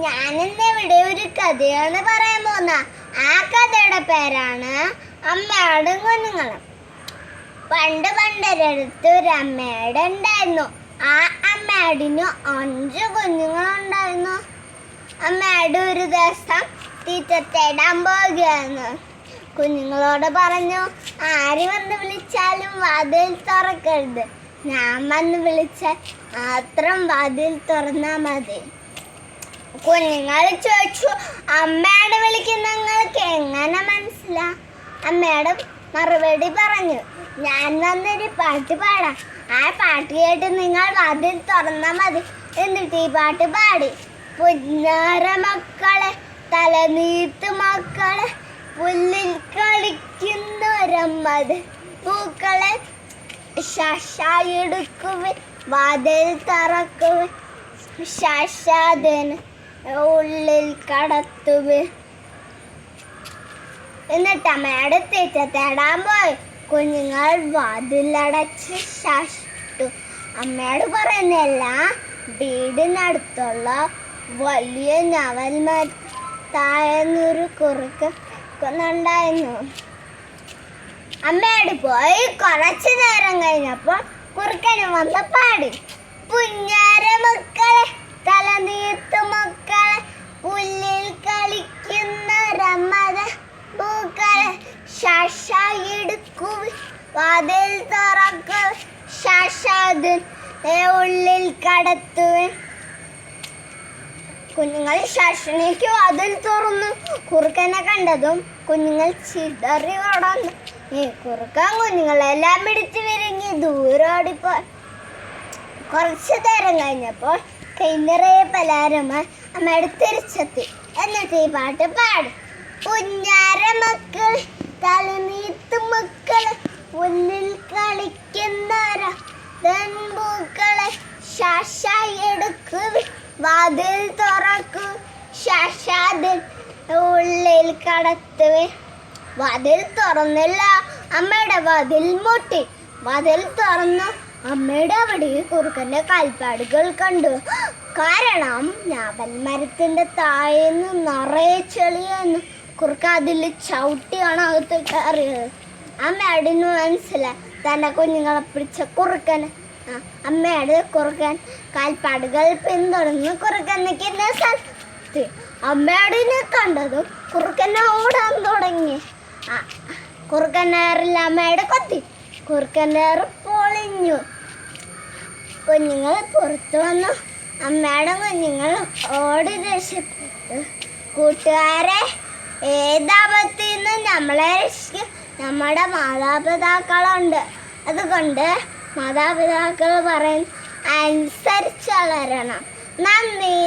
ഞാനിന്ന് ഇവിടെ ഒരു കഥയാണ് പറയാൻ പോകുന്ന. ആ കഥയുടെ പേരാണ് അമ്മയോടും കുഞ്ഞുങ്ങളും. പണ്ടൊരിടത്ത് ഒരു അമ്മയുടെ ഉണ്ടായിരുന്നു. ആ അമ്മയാടിന് 5 കുഞ്ഞുങ്ങളുണ്ടായിരുന്നു. അമ്മയുടെ ഒരു ദിവസം തീറ്റ തേടാൻ പോവുകയായിരുന്നു. കുഞ്ഞുങ്ങളോട് പറഞ്ഞു, ആര് വന്ന് വിളിച്ചാലും വാതിൽ തുറക്കരുത്. ഞാൻ വന്ന് വിളിച്ചാൽ മാത്രം വാതിൽ തുറന്നാൽ മതി. കുഞ്ഞുങ്ങൾ ചോദിച്ചു, അമ്മയാണ് വിളിക്കുന്ന നിങ്ങൾക്ക് എങ്ങനെ മനസ്സിലാ? അമ്മയുടെ മറുപടി പറഞ്ഞു, ഞാൻ വന്നൊരു പാട്ട് പാടാം. ആ പാട്ട് കേട്ട് നിങ്ങൾ വാതിൽ തുറന്നാൽ മതി. എന്നിട്ട് ഈ പാട്ട് പാടി, പുന്നാര മക്കളെ തലനീത്ത് മക്കളെ പുല്ലിൽ കളിക്കുന്നൊരമ്മത് പൂക്കളെ ശാശായെടുക്കുവൻ വാതിൽ തുറക്കുവൻ ശാശാദന് ഉള്ളിൽ കടത്തുവൻ. എന്നിട്ട് അമ്മയുടെ തീറ്റ തേടാൻ പോയി. കുഞ്ഞുങ്ങൾ വാതിലടച്ച് ശാസിച്ചു. അമ്മയോട് പറയുന്നില്ല, വീടിനടുത്തുള്ള വലിയ ഞവൽ താഴ്ന്നൊരു കുറുക്കുന്നുണ്ടായിരുന്നു. അമ്മയോട് പോയി കുറച്ചു നേരം കഴിഞ്ഞപ്പോൾ കുറുക്കന് വന്ന് പാടി, പുഞ്ഞാര മക്കളെ തലനീത്ത് മക്കളെ പുല്ലിൽ കളിക്കുന്നൊരമ്മത പൂക്കളെ ശാശായെടുക്കുവൻ വാതിൽ തുറക്കുവൻ ശാശാദൻ ഉള്ളിൽ കടത്തുവൻ. കുഞ്ഞുങ്ങൾ ശാശനയ്ക്ക് വാതിൽ തുറന്നു. കുറുക്കനെ കണ്ടതും കുഞ്ഞുങ്ങൾ ചിതറി ഓടുന്നു. കുറുക്കൻ കുഞ്ഞുങ്ങളെല്ലാം പിടിച്ചു വിരിഞ്ഞ് ദൂരോടിപ്പോയി. കുറച്ചു നേരം കഴിഞ്ഞപ്പോൾ കൈ നിറയെ പലഹാരമായി അമ്മയുടെ തിരിച്ചെത്തി. എന്നിട്ട് ഈ പാട്ട് പാടി, പുഞ്ഞാര മക്കളെ തലനീത്ത് മക്കളെ പുല്ലിൽ കളിക്കുന്നവര പൂക്കളെ ശാശായെടുക്കുവൻ വാതിൽ തുറക്കൂ ശാശാദൻ ഉള്ളിൽ കടത്തുവൻ. വാതിൽ തുറന്നില്ല. അമ്മയുടെ വാതിൽ മുട്ടി. വാതിൽ തുറന്നു. അമ്മയുടെ അവിടെ കുറുക്കൻ്റെ കാൽപ്പാടുകൾ കണ്ടു. കാരണം ഞാവൽ മരത്തിൻ്റെ താഴേന്ന് നിറയെ ചെളിയെന്ന്. കുറുക്ക അതിൽ ചവിട്ടിയാണ് അകത്ത് കയറിയത്. അമ്മയുടെ മനസ്സിലായി തൻ്റെ കുഞ്ഞുങ്ങളെ പിടിച്ച കുറുക്കന്. അമ്മയുടെ കുറുക്കൻ കാൽപ്പാടുകൾ പിന്തുടർന്ന് കുറുക്കൻ നിൽക്കുന്ന സ്ഥലത്ത് അമ്മയുടെ കണ്ടതും കുറുക്കനെ ഓടാൻ തുടങ്ങി. കുറുക്കനേറിൽ അമ്മയുടെ കൊത്തി. കുറുക്കനേറ് പൊളിഞ്ഞു. കുഞ്ഞുങ്ങൾ പുറത്തു വന്നു. അമ്മയുടെ കുഞ്ഞുങ്ങൾ ഓടി രക്ഷപ്പെട്ടു. കൂട്ടുകാരെ, ഏതാപത്തിൽ നിന്നും നമ്മളെ രക്ഷിക്കും നമ്മുടെ മാതാപിതാക്കളുണ്ട്. അതുകൊണ്ട് മാതാപിതാക്കൾ പറയുന്ന അനുസരിച്ച് വളരണം. നന്ദി.